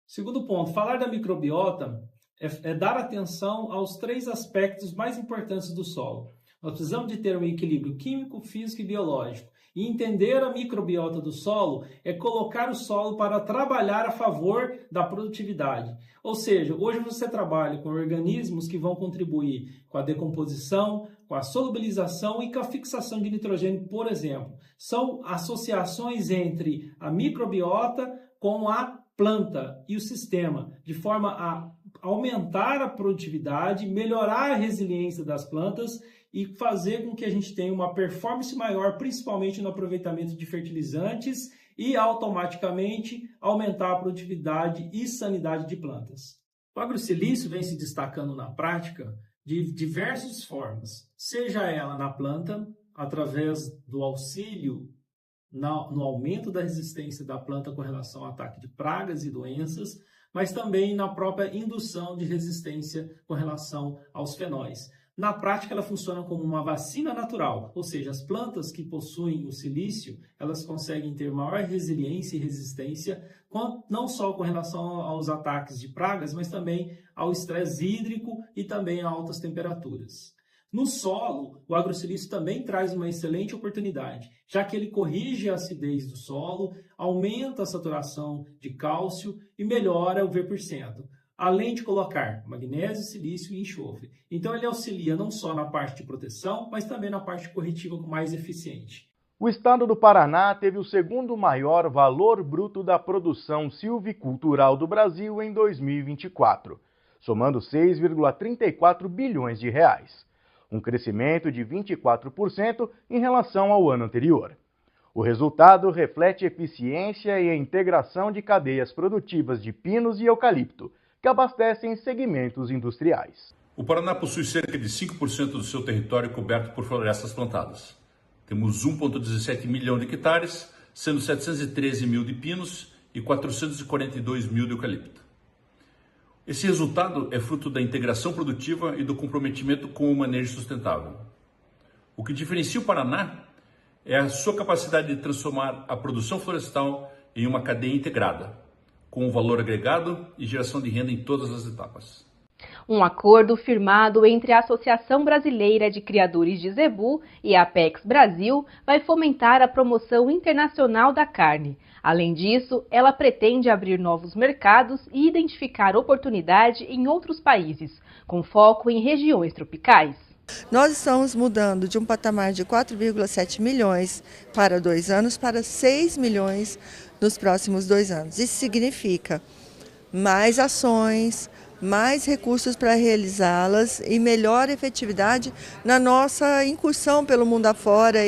Segundo ponto, falar da microbiota é dar atenção aos 3 aspectos mais importantes do solo. Nós precisamos de ter um equilíbrio químico, físico e biológico. E entender a microbiota do solo é colocar o solo para trabalhar a favor da produtividade. Ou seja, hoje você trabalha com organismos que vão contribuir com a decomposição, com a solubilização e com a fixação de nitrogênio, por exemplo. São associações entre a microbiota com a planta e o sistema, de forma a aumentar a produtividade, melhorar a resiliência das plantas e fazer com que a gente tenha uma performance maior, principalmente no aproveitamento de fertilizantes e automaticamente aumentar a produtividade e sanidade de plantas. O agrosilício vem se destacando na prática de diversas formas, seja ela na planta, através do auxílio no aumento da resistência da planta com relação ao ataque de pragas e doenças, mas também na própria indução de resistência com relação aos fenóis. Na prática, ela funciona como uma vacina natural, ou seja, as plantas que possuem o silício, elas conseguem ter maior resiliência e resistência, não só com relação aos ataques de pragas, mas também ao estresse hídrico e também a altas temperaturas. No solo, o agrosilício também traz uma excelente oportunidade, já que ele corrige a acidez do solo, aumenta a saturação de cálcio e melhora o V%. Além de colocar magnésio, silício e enxofre. Então ele auxilia não só na parte de proteção, mas também na parte corretiva mais eficiente. O estado do Paraná teve o 2º maior valor bruto da produção silvicultural do Brasil em 2024, somando 6,34 bilhões de reais, um crescimento de 24% em relação ao ano anterior. O resultado reflete eficiência e a integração de cadeias produtivas de pinos e eucalipto, que abastecem segmentos industriais. O Paraná possui cerca de 5% do seu território coberto por florestas plantadas. Temos 1,17 milhão de hectares, sendo 713 mil de pinos e 442 mil de eucalipto. Esse resultado é fruto da integração produtiva e do comprometimento com o manejo sustentável. O que diferencia o Paraná é a sua capacidade de transformar a produção florestal em uma cadeia integrada, com valor agregado e geração de renda em todas as etapas. Um acordo firmado entre a Associação Brasileira de Criadores de Zebu e a Apex Brasil vai fomentar a promoção internacional da carne. Além disso, ela pretende abrir novos mercados e identificar oportunidade em outros países, com foco em regiões tropicais. Nós estamos mudando de um patamar de 4,7 milhões para 2 anos para 6 milhões nos próximos 2 anos. Isso significa mais ações, mais recursos para realizá-las e melhor efetividade na nossa incursão pelo mundo afora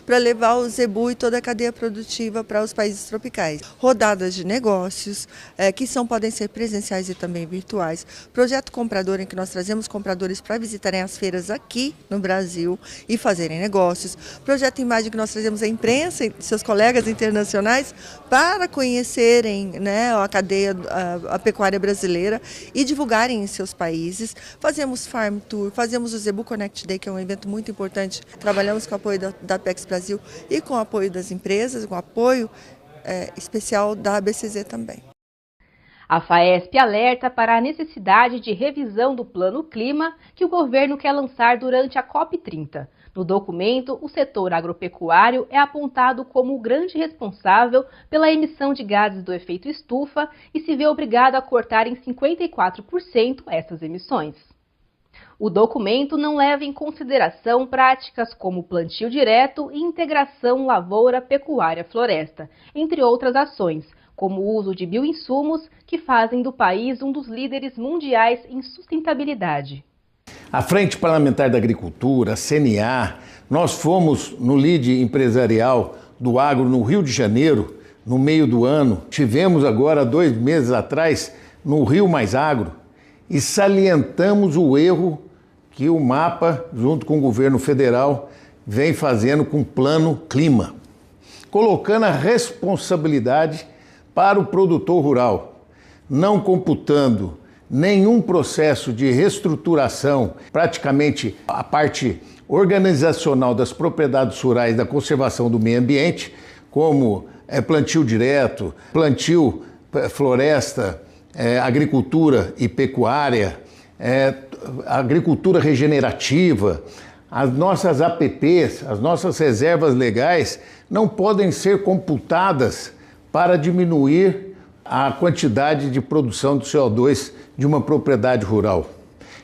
para levar o zebu e toda a cadeia produtiva para os países tropicais. Rodadas de negócios, que podem ser presenciais e também virtuais. Projeto comprador, em que nós trazemos compradores para visitarem as feiras aqui no Brasil e fazerem negócios. Projeto imagem, que nós trazemos a imprensa e seus colegas internacionais para conhecerem, a cadeia, a pecuária brasileira e divulgarem em seus países. Fazemos Farm Tour, fazemos o Zebu Connect Day, que é um evento muito importante. Trabalhamos com o apoio da Apex Brasil e com o apoio das empresas, com o apoio especial da ABCZ também. A FAESP alerta para a necessidade de revisão do Plano Clima que o governo quer lançar durante a COP30. No documento, o setor agropecuário é apontado como o grande responsável pela emissão de gases do efeito estufa e se vê obrigado a cortar em 54% essas emissões. O documento não leva em consideração práticas como plantio direto e integração lavoura-pecuária-floresta, entre outras ações, como o uso de bioinsumos que fazem do país um dos líderes mundiais em sustentabilidade. A Frente Parlamentar da Agricultura, a CNA, nós fomos no lead empresarial do agro no Rio de Janeiro, no meio do ano. Tivemos agora, 2 meses atrás, no Rio Mais Agro, e salientamos o erro que o MAPA, junto com o governo federal, vem fazendo com o Plano Clima, colocando a responsabilidade para o produtor rural, não computando nenhum processo de reestruturação, praticamente a parte organizacional das propriedades rurais da conservação do meio ambiente, como plantio direto, plantio, floresta, agricultura e pecuária, agricultura regenerativa. As nossas APPs, as nossas reservas legais, não podem ser computadas para diminuir a quantidade de produção de CO2 de uma propriedade rural.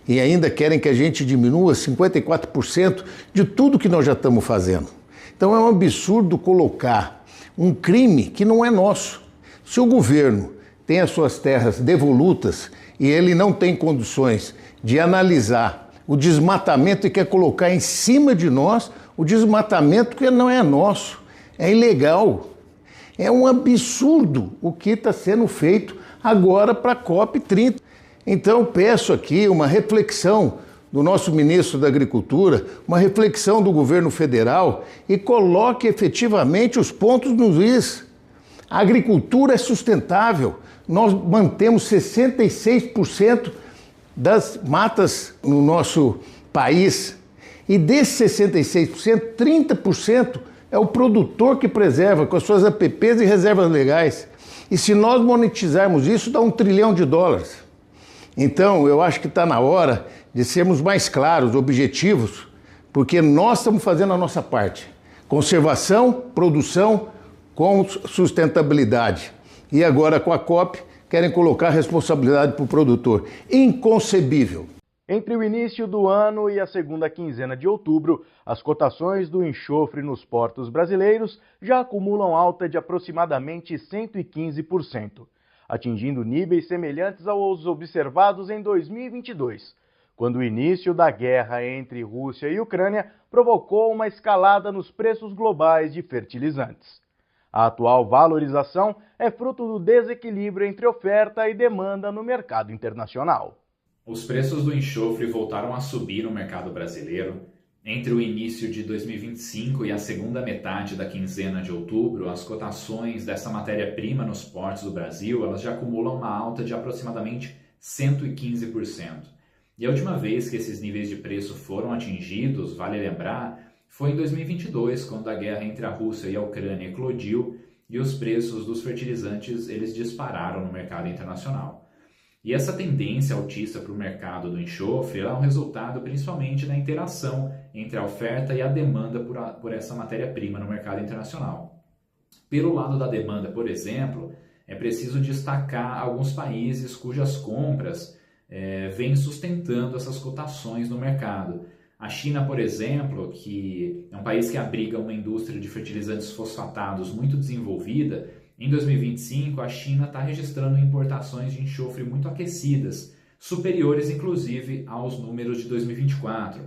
E ainda querem que a gente diminua 54% de tudo que nós já estamos fazendo. Então é um absurdo colocar um crime que não é nosso. Se o governo tem as suas terras devolutas e ele não tem condições de analisar o desmatamento e quer colocar em cima de nós o desmatamento que não é nosso, é ilegal. É um absurdo o que está sendo feito agora para a COP30. Então peço aqui uma reflexão do nosso ministro da Agricultura, uma reflexão do governo federal e coloque efetivamente os pontos nos is. A agricultura é sustentável. Nós mantemos 66% das matas no nosso país. E desses 66%, 30% é o produtor que preserva com as suas APPs e reservas legais. E se nós monetizarmos isso, dá $1 trilhão. Então, eu acho que está na hora de sermos mais claros, objetivos, porque nós estamos fazendo a nossa parte. Conservação, produção com sustentabilidade. E agora, com a COP, querem colocar a responsabilidade para o produtor. Inconcebível. Entre o início do ano e a segunda quinzena de outubro, as cotações do enxofre nos portos brasileiros já acumulam alta de aproximadamente 115%, atingindo níveis semelhantes aos observados em 2022, quando o início da guerra entre Rússia e Ucrânia provocou uma escalada nos preços globais de fertilizantes. A atual valorização é fruto do desequilíbrio entre oferta e demanda no mercado internacional. Os preços do enxofre voltaram a subir no mercado brasileiro. Entre o início de 2025 e a segunda metade da quinzena de outubro, as cotações dessa matéria-prima nos portos do Brasil elas já acumulam uma alta de aproximadamente 115%. E a última vez que esses níveis de preço foram atingidos, vale lembrar, foi em 2022, quando a guerra entre a Rússia e a Ucrânia eclodiu e os preços dos fertilizantes eles dispararam no mercado internacional. E essa tendência altista para o mercado do enxofre é um resultado principalmente da interação entre a oferta e a demanda por essa matéria-prima no mercado internacional. Pelo lado da demanda, por exemplo, é preciso destacar alguns países cujas compras vêm sustentando essas cotações no mercado. A China, por exemplo, que é um país que abriga uma indústria de fertilizantes fosfatados muito desenvolvida, em 2025 a China está registrando importações de enxofre muito aquecidas, superiores inclusive aos números de 2024.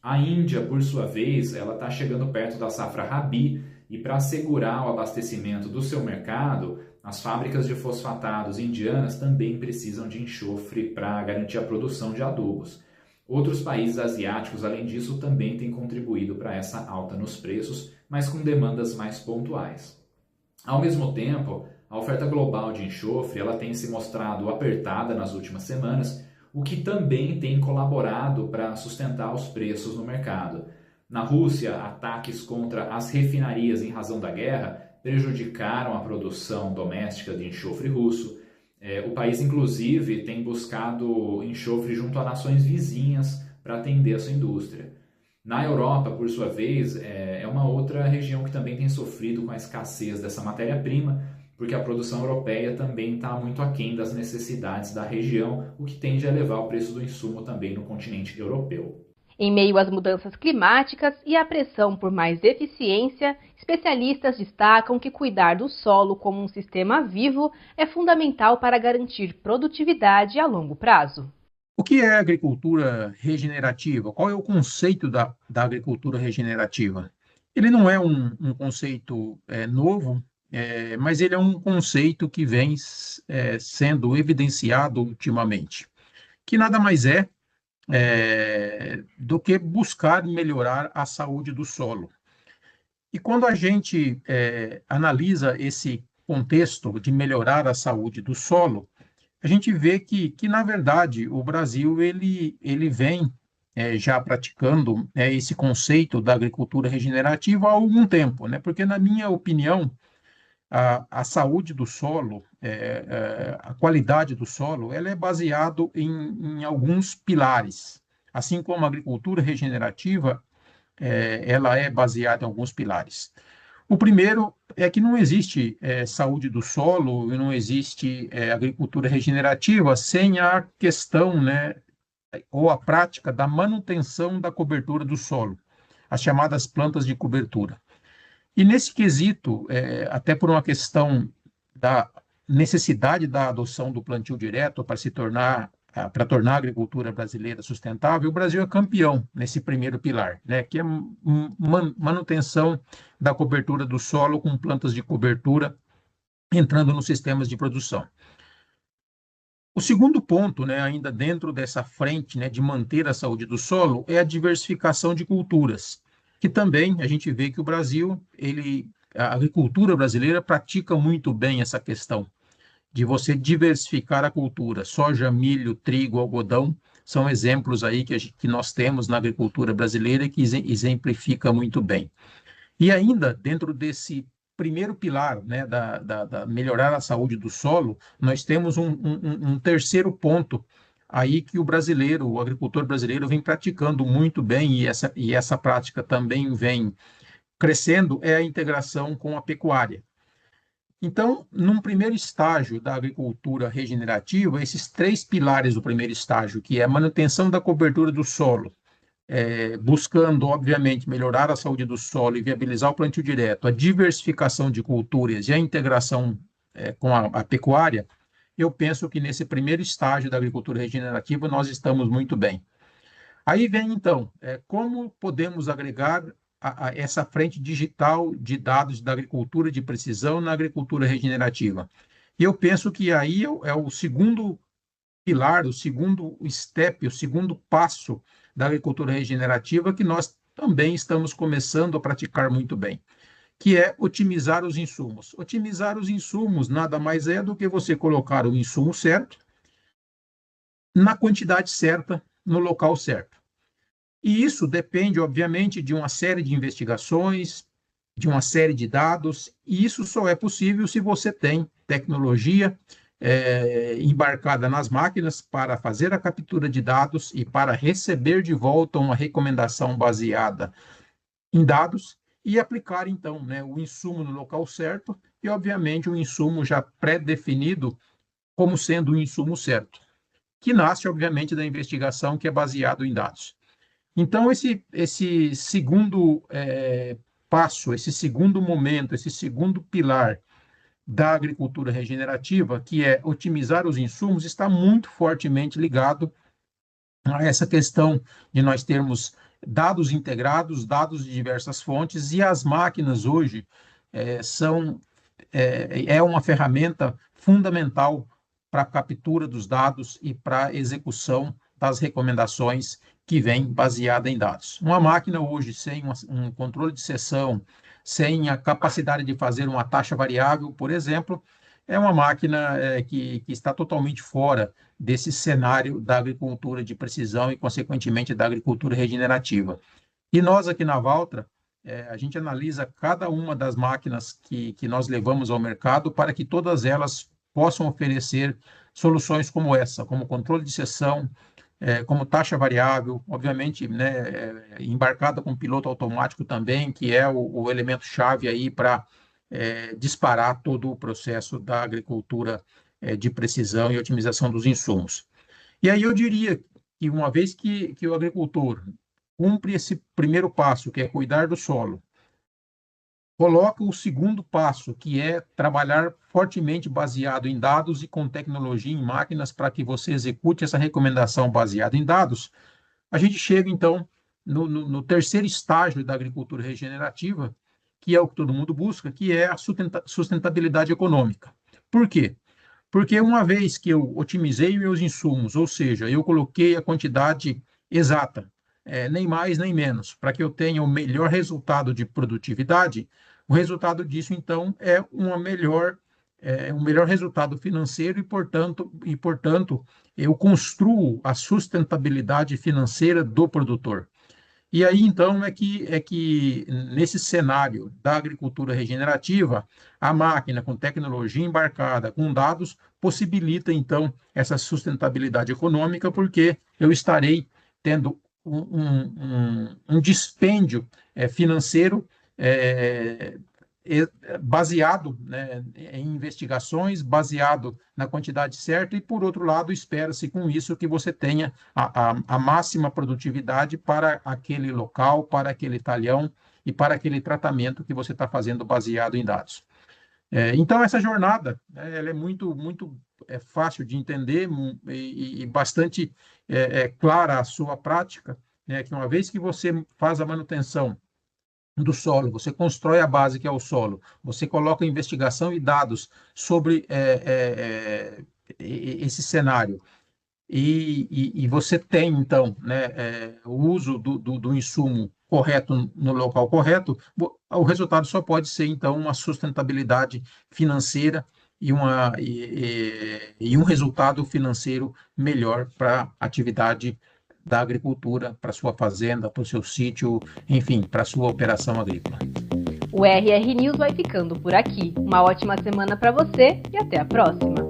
A Índia, por sua vez, ela está chegando perto da safra Rabi e para assegurar o abastecimento do seu mercado, as fábricas de fosfatados indianas também precisam de enxofre para garantir a produção de adubos. Outros países asiáticos, além disso, também têm contribuído para essa alta nos preços, mas com demandas mais pontuais. Ao mesmo tempo, a oferta global de enxofre ela tem se mostrado apertada nas últimas semanas, o que também tem colaborado para sustentar os preços no mercado. Na Rússia, ataques contra as refinarias em razão da guerra prejudicaram a produção doméstica de enxofre russo. O país, inclusive, tem buscado enxofre junto a nações vizinhas para atender a sua indústria. Na Europa, por sua vez, é uma outra região que também tem sofrido com a escassez dessa matéria-prima, porque a produção europeia também está muito aquém das necessidades da região, o que tende a elevar o preço do insumo também no continente europeu. Em meio às mudanças climáticas e à pressão por mais eficiência, especialistas destacam que cuidar do solo como um sistema vivo é fundamental para garantir produtividade a longo prazo. O que é agricultura regenerativa? Qual é o conceito da agricultura regenerativa? Ele não é um conceito novo, mas ele é um conceito que vem sendo evidenciado ultimamente, que nada mais é do que buscar melhorar a saúde do solo. E quando a gente analisa esse contexto de melhorar a saúde do solo, a gente vê que na verdade, o Brasil ele vem já praticando esse conceito da agricultura regenerativa há algum tempo, né? Porque, na minha opinião, a saúde do solo, a qualidade do solo, ela é baseado em alguns pilares. Assim como a agricultura regenerativa, ela é baseada em alguns pilares. O primeiro é que não existe saúde do solo e não existe agricultura regenerativa sem a questão, né, ou a prática da manutenção da cobertura do solo, as chamadas plantas de cobertura. E nesse quesito, até por uma questão da necessidade da adoção do plantio direto para tornar a agricultura brasileira sustentável, o Brasil é campeão nesse primeiro pilar, né, que é manutenção da cobertura do solo com plantas de cobertura entrando nos sistemas de produção. O segundo ponto, né, ainda dentro dessa frente, né, de manter a saúde do solo, é a diversificação de culturas, que também a gente vê que o Brasil, a agricultura brasileira pratica muito bem essa questão de você diversificar a cultura. Soja, milho, trigo, algodão, são exemplos aí que nós temos na agricultura brasileira e que exemplifica muito bem. E ainda, dentro desse primeiro pilar, né, da melhorar a saúde do solo, nós temos um terceiro ponto aí que o agricultor brasileiro vem praticando muito bem, e essa prática também vem crescendo, é a integração com a pecuária. Então, num primeiro estágio da agricultura regenerativa, esses três pilares do primeiro estágio, que é a manutenção da cobertura do solo, buscando, obviamente, melhorar a saúde do solo e viabilizar o plantio direto, a diversificação de culturas e a integração com a pecuária, eu penso que nesse primeiro estágio da agricultura regenerativa nós estamos muito bem. Aí vem, então, como podemos agregar essa frente digital de dados da agricultura de precisão na agricultura regenerativa. E eu penso que aí é o segundo pilar, o segundo step, o segundo passo da agricultura regenerativa que nós também estamos começando a praticar muito bem, que é otimizar os insumos. Otimizar os insumos nada mais é do que você colocar o insumo certo, na quantidade certa, no local certo. E isso depende, obviamente, de uma série de investigações, de uma série de dados, e isso só é possível se você tem tecnologia embarcada nas máquinas para fazer a captura de dados e para receber de volta uma recomendação baseada em dados e aplicar, então, né, o insumo no local certo e, obviamente, um insumo já pré-definido como sendo o insumo certo, que nasce, obviamente, da investigação que é baseado em dados. Então, esse segundo passo, esse segundo momento, esse segundo pilar da agricultura regenerativa, que é otimizar os insumos, está muito fortemente ligado a essa questão de nós termos dados integrados, dados de diversas fontes, e as máquinas hoje são uma ferramenta fundamental para a captura dos dados e para a execução das recomendações que vem baseada em dados. Uma máquina hoje sem um controle de seção, sem a capacidade de fazer uma taxa variável, por exemplo, é uma máquina que está totalmente fora desse cenário da agricultura de precisão e, consequentemente, da agricultura regenerativa. E nós aqui na Valtra, a gente analisa cada uma das máquinas que nós levamos ao mercado para que todas elas possam oferecer soluções como essa, como controle de seção, como taxa variável, obviamente, né, embarcada com piloto automático também, que é o elemento-chave aí para disparar todo o processo da agricultura de precisão e otimização dos insumos. E aí eu diria que uma vez que o agricultor cumpre esse primeiro passo, que é cuidar do solo, coloca o segundo passo, que é trabalhar fortemente baseado em dados e com tecnologia em máquinas para que você execute essa recomendação baseada em dados, a gente chega, então, no terceiro estágio da agricultura regenerativa, que é o que todo mundo busca, que é a sustentabilidade econômica. Por quê? Porque uma vez que eu otimizei meus insumos, ou seja, eu coloquei a quantidade exata, nem mais nem menos, para que eu tenha o melhor resultado de produtividade, o resultado disso, então, é uma melhor um melhor resultado financeiro e, portanto, eu construo a sustentabilidade financeira do produtor. E aí, então, é que nesse cenário da agricultura regenerativa, a máquina com tecnologia embarcada, com dados, possibilita, então, essa sustentabilidade econômica, porque eu estarei tendo um dispêndio financeiro baseado, né, em investigações, baseado na quantidade certa, e, por outro lado, espera-se com isso que você tenha a máxima produtividade para aquele local, para aquele talhão e para aquele tratamento que você está fazendo baseado em dados. Então, essa jornada, ela é muito fácil de entender e bastante clara a sua prática, né, que uma vez que você faz a manutenção do solo, você constrói a base que é o solo, você coloca investigação e dados sobre esse cenário e você tem, então, né, o uso do insumo correto no local correto, o resultado só pode ser, então, uma sustentabilidade financeira e um resultado financeiro melhor para a atividade da agricultura, para sua fazenda, para o seu sítio, enfim, para a sua operação agrícola. O RR News vai ficando por aqui. Uma ótima semana para você e até a próxima.